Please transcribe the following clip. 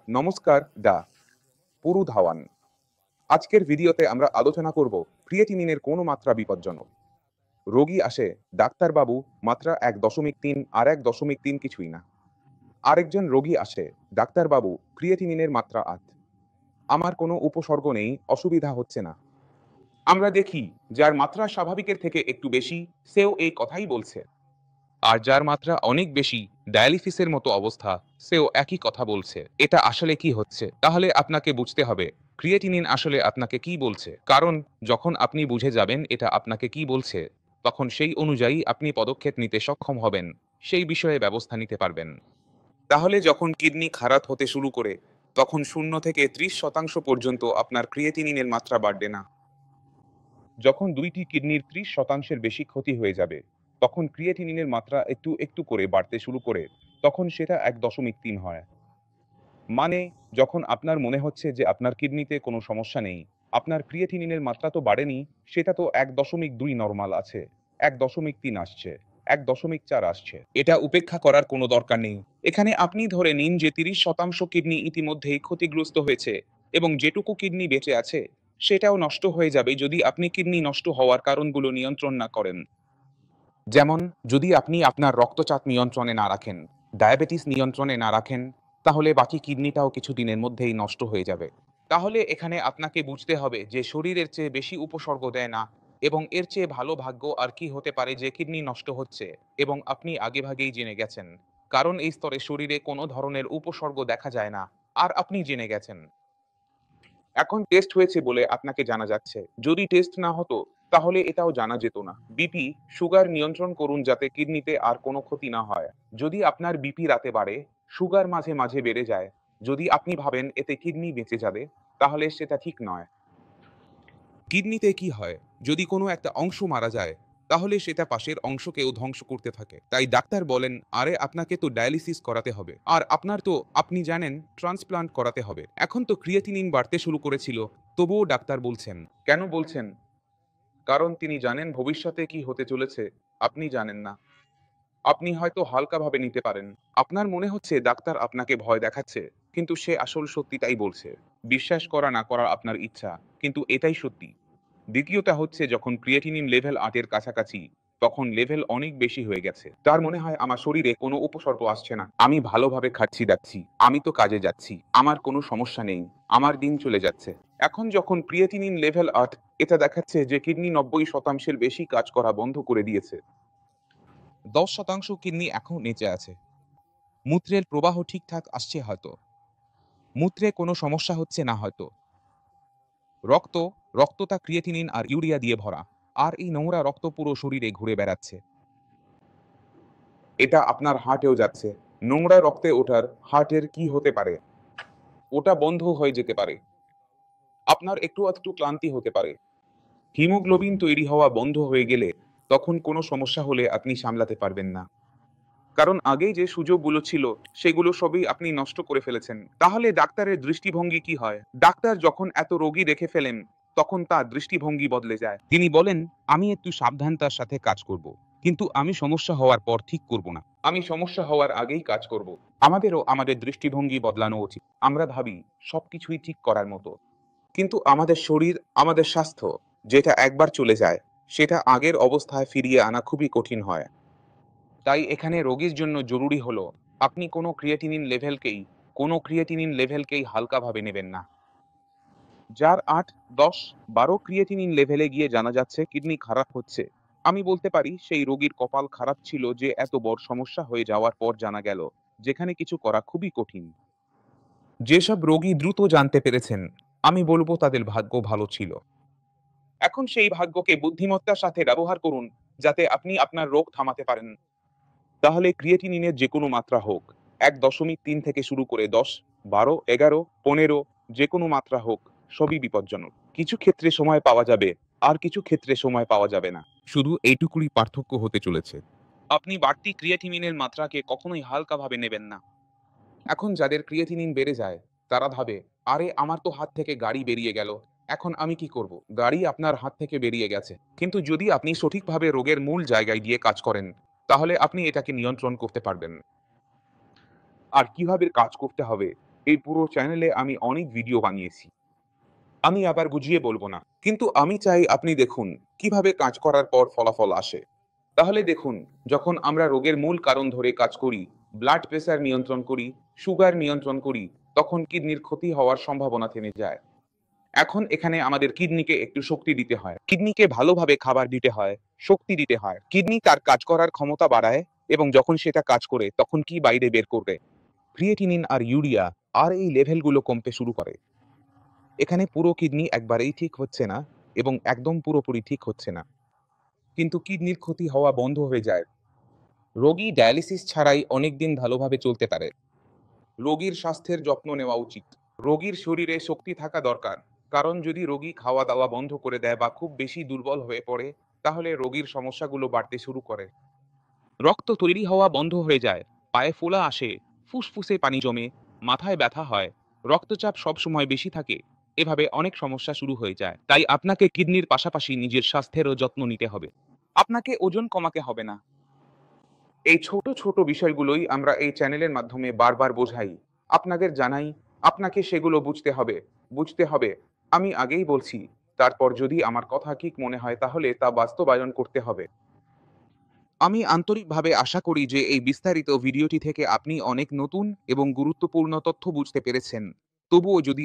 নমস্কার পুরু ধাওয়ান। আজকের ভিডিওতে আমরা আলোচনা করব ক্রিয়েটিনিনের কোন মাত্রা বিপজ্জনক। রোগী আসে, ডাক্তারবাবু মাত্রা 1.3 আর 1.3 কিছুই না। আরেকজন রোগী আসে, ডাক্তারবাবু ক্রিয়েটিনিনের মাত্রা 8। আমার কোনো উপসর্গ নেই, অসুবিধা হচ্ছে না। আমরা দেখি যার মাত্রা স্বাভাবিকের থেকে একটু বেশি সেও এই কথাই বলছে, আর যার মাত্রা অনেক বেশি, ডায়ালিসিসের মতো অবস্থা, সেও একই কথা বলছে। এটা আসলে কি হচ্ছে? তাহলে আপনাকে বুঝতে হবে ক্রিয়েটিনিন আসলে আপনাকে কি বলছে। কারণ যখন আপনি বুঝে যাবেন এটা আপনাকে কি বলছে, তখন সেই অনুযায়ী আপনি পদক্ষেপ নিতে সক্ষম হবেন, সেই বিষয়ে ব্যবস্থা নিতে পারবেন। তাহলে যখন কিডনি খারাপ হতে শুরু করে, তখন 0 থেকে 30% পর্যন্ত আপনার ক্রিয়েটিনিনের মাত্রা বাড়বে না। যখন দুইটি কিডনির 30%-এর বেশি ক্ষতি হয়ে যাবে, তখন ক্রিয়েটিনিনের মাত্রা একটু একটু করে বাড়তে শুরু করে, তখন সেটা 1.3 হয়। মানে যখন আপনার মনে হচ্ছে যে আপনার কিডনিতে কোনো সমস্যা নেই, আপনার ক্রিয়েটিনিনের মাত্রা তো বাড়েনি, সেটা তো 1.2 নরমাল আছে, 1.3 আসছে, 1.4 আসছে। এটা উপেক্ষা করার কোনো দরকার নেই। এখানে আপনি ধরে নিন যে 30% কিডনি ইতিমধ্যেই ক্ষতিগ্রস্ত হয়েছে এবং যেটুকু কিডনি বেঁচে আছে সেটাও নষ্ট হয়ে যাবে যদি আপনি কিডনি নষ্ট হওয়ার কারণগুলো নিয়ন্ত্রণ না করেন। যেমন যদি আপনি আপনার রক্তচাপ নিয়ন্ত্রণে না রাখেন, ডায়াবেটিস নিয়ন্ত্রণে না রাখেন, তাহলে বাকি কিডনিটাও কিছু দিনের মধ্যেই নষ্ট হয়ে যাবে। তাহলে এখানে আপনাকে বুঝতে হবে যে শরীরের চেয়ে বেশি উপসর্গ দেয় না, এবং এর চেয়ে ভালো ভাগ্য আর কি হতে পারে যে কিডনি নষ্ট হচ্ছে এবং আপনি আগেভাগেই জেনে গেছেন। কারণ এই স্তরে শরীরে কোনো ধরনের উপসর্গ দেখা যায় না, আর আপনি জেনে গেছেন। এখন টেস্ট হয়েছে বলে আপনাকে জানা যাচ্ছে। যদি টেস্ট না হতো তাহলে এটাও জানা যেত না। বিপি, সুগার নিয়ন্ত্রণ করুন যাতে কিডনিতে আর কোনো ক্ষতি না হয়। যদি আপনার বিপি রাতে বাড়ে, সুগার মাঝে মাঝে বেড়ে যায়, যদি আপনি ভাবেন এতে কিডনি বেঁচে যাবে, তাহলে সেটা ঠিক নয়। কিডনিতে কি হয়, যদি কোনো একটা অংশ মারা যায়, তাহলে সেটা পাশের অংশকেও ধ্বংস করতে থাকে। তাই ডাক্তার বলেন, আরে আপনাকে তো ডায়ালিসিস করাতে হবে, আর আপনার তো আপনি জানেন ট্রান্সপ্লান্ট করাতে হবে। এখন তো ক্রিয়েটিনিন বাড়তে শুরু করেছিল, তবুও ডাক্তার বলছেন। কেন বলছেন? কারণ তিনি জানেন ভবিষ্যতে কি হতে চলেছে আপনি জানেন না। আপনি হয়তো হালকাভাবে নিতে পারেন। আপনার মনে হচ্ছে ডাক্তার আপনাকে ভয় দেখাচ্ছে, কিন্তু সে আসল সত্যিটাই বলছে। বিশ্বাস করা না করা আপনার ইচ্ছা, কিন্তু এটাই সত্যি। দ্বিতীয়টা হচ্ছে যখন ক্রিয়েটিনিন লেভেল 8 এর কাছাকাছি, তখন লেভেল অনেক বেশি হয়ে গেছে। তার মনে হয় আমার শরীরে কোনো উপসর্গ আসছে না। আমি ভালোভাবে খাচ্ছি দাচ্ছি। আমি তো কাজে যাচ্ছি। আমার কোনো সমস্যা নেই। আমার দিন চলে যাচ্ছে। এখন যখন ক্রিয়েটিনিন লেভেল 8, এটা দেখাচ্ছে যে কিডনি 90%-এর বেশি কাজ করা বন্ধ করে দিয়েছে। 10% কিডনি এখন নেচে আছে। মূত্রের প্রবাহ ঠিকঠাক আসছে হয়তো। মূত্রে কোনো সমস্যা হচ্ছে না হয়তো। রক্ত রক্তটা ক্রিয়েটিনিন আর ইউরিয়া দিয়ে ভরা, আর এই নোংরা রক্ত পুরো শরীরে ঘুরে বেড়াচ্ছে। এটা আপনার হার্টেও যাচ্ছে। নোংরা রক্তে ওঠার হার্টের কি হতে পারে? ওটা বন্ধ হয়ে যেতে পারে। আপনার একটু আধটু ক্লান্তি হতে পারে। হিমোগ্লোবিন তৈরি হওয়া বন্ধ হয়ে গেলে তখন কোনো সমস্যা হলে আপনি সামলাতে পারবেন না। কারণ আগেই যে সুযোগগুলো ছিল সেগুলো সবই আপনি নষ্ট করে ফেলেছেন। তাহলে ডাক্তারের দৃষ্টিভঙ্গি কি হয়? ডাক্তার যখন এত রোগী দেখে ফেলেন, তখন তার দৃষ্টিভঙ্গি বদলে যায়। তিনি বলেন, আমি একটু সাবধানতার সাথে কাজ করব, কিন্তু আমি সমস্যা হওয়ার পর ঠিক করব না। আমি সমস্যা হওয়ার আগেই কাজ করব। আমাদেরও আমাদের দৃষ্টিভঙ্গি বদলানো উচিত। আমরা ভাবি সবকিছুই ঠিক করার মতো, কিন্তু আমাদের শরীর, আমাদের স্বাস্থ্য যেটা একবার চলে যায়, সেটা আগের অবস্থায় ফিরিয়ে আনা খুবই কঠিন হয়। তাই এখানে রোগীর জন্য জরুরি হলো আপনি কোনো ক্রিয়েটিনিন লেভেলকেই হালকাভাবে নেবেন না। যার 8, 10, 12 ক্রিয়েটিনিন লেভেলে গিয়ে জানা যাচ্ছে কিডনি খারাপ হচ্ছে, আমি বলতে পারি সেই রোগীর কপাল খারাপ ছিল যে এত বড় সমস্যা হয়ে যাওয়ার পর জানা গেল, যেখানে কিছু করা খুবই কঠিন। যেসব রোগী দ্রুত জানতে পেরেছেন, আমি বলবো তাদের ভাগ্য ভালো ছিল। এখন সেই ভাগ্যকে বুদ্ধিমত্তার সাথে ব্যবহার করুন, যাতে আপনি আপনার রোগ থামাতে পারেন। তাহলে ক্রিয়েটিনিনের যেকোনো মাত্রা হোক, 1.3 থেকে শুরু করে 10, 12, 11, 15, যেকোনো মাত্রা হোক, সবই বিপজ্জনক। কিছু ক্ষেত্রে সময় পাওয়া যাবে, আর কিছু ক্ষেত্রে সময় পাওয়া যাবে না। শুধু এইটুকুই পার্থক্য হতে চলেছে। আপনি বাড়তি ক্রিয়েটিনিনের মাত্রাকে কখনোই হালকাভাবে নেবেন না। এখন যাদের ক্রিয়েটিনিন বেড়ে যায়, তারা ভাবে, আরে আমার তো হাত থেকে গাড়ি বেরিয়ে গেল, এখন আমি কি করব? গাড়ি আপনার হাত থেকে বেরিয়ে গেছে, কিন্তু যদি আপনি সঠিকভাবে রোগের মূল জায়গায় গিয়ে কাজ করেন, তাহলে আপনি এটাকে নিয়ন্ত্রণ করতে পারবেন। আর কিভাবে কাজ করতে হবে এই পুরো চ্যানেলে আমি অনেক ভিডিও বানিয়েছি, আমি আবার বুঝিয়ে বলবো না, কিন্তু আমি চাই আপনি দেখুন কিভাবে কাজ করার পর ফলাফল আসে। তাহলে দেখুন, যখন আমরা রোগের মূল কারণ ধরে কাজ করি, ব্লাড প্রেসার নিয়ন্ত্রণ করি, সুগার নিয়ন্ত্রণ করি, তখন কিডনির ক্ষতি হওয়ার সম্ভাবনা থেমে যায়। এখন এখানে আমাদের কিডনিকে একটু শক্তি দিতে হয়, কিডনিকে ভালোভাবে খাবার দিতে হয়, শক্তি দিতে হয়। কিডনি তার কাজ করার ক্ষমতা বাড়ায়, এবং যখন সেটা কাজ করে তখন কি বাইরে বের করবে? ক্রিয়েটিনিন আর ইউরিয়া। আর এই লেভেলগুলো কমতে শুরু করে। এখানে পুরো কিডনি একবারেই ঠিক হচ্ছে না, এবং একদম পুরোপুরি ঠিক হচ্ছে না, কিন্তু কিডনির ক্ষতি হওয়া বন্ধ হয়ে যায়। রোগী ডায়ালিসিস ছাড়াই অনেকদিন ভালোভাবে চলতে পারে। রোগীর স্বাস্থ্যের যত্ন নেওয়া উচিত। রোগীর শরীরে শক্তি থাকা দরকার, কারণ যদি রোগী খাওয়া দাওয়া বন্ধ করে দেয় বা খুব বেশি দুর্বল হয়ে পড়ে, তাহলে রোগীর সমস্যাগুলো বাড়তে শুরু করে। রক্ত তৈরি হওয়া বন্ধ হয়ে যায়, পায়ে ফোলা আসে, ফুসফুসে পানি জমে, মাথায় ব্যথা হয়, রক্তচাপ সবসময় বেশি থাকে। এভাবে অনেক সমস্যা শুরু হয়ে যায়। তাই আপনাকে কিডনির পাশাপাশি নিজের স্বাস্থ্যেরও যত্ন নিতে হবে। আপনাকে ওজন কমাতে হবে না। এই ছোট ছোট বিষয়গুলোই আমরা এই চ্যানেলের মাধ্যমে বারবার বোঝাই, আপনাদের জানাই। আপনাকে সেগুলো বুঝতে হবে। আমি আগেই বলছি, তারপর যদি আমার কথা ঠিক মনে হয় তাহলে তা বাস্তবায়ন করতে হবে। আমি আন্তরিকভাবে আশা করি যে এই বিস্তারিত ভিডিওটি থেকে আপনি অনেক নতুন এবং গুরুত্বপূর্ণ তথ্য বুঝতে পেরেছেন। তবুও যদি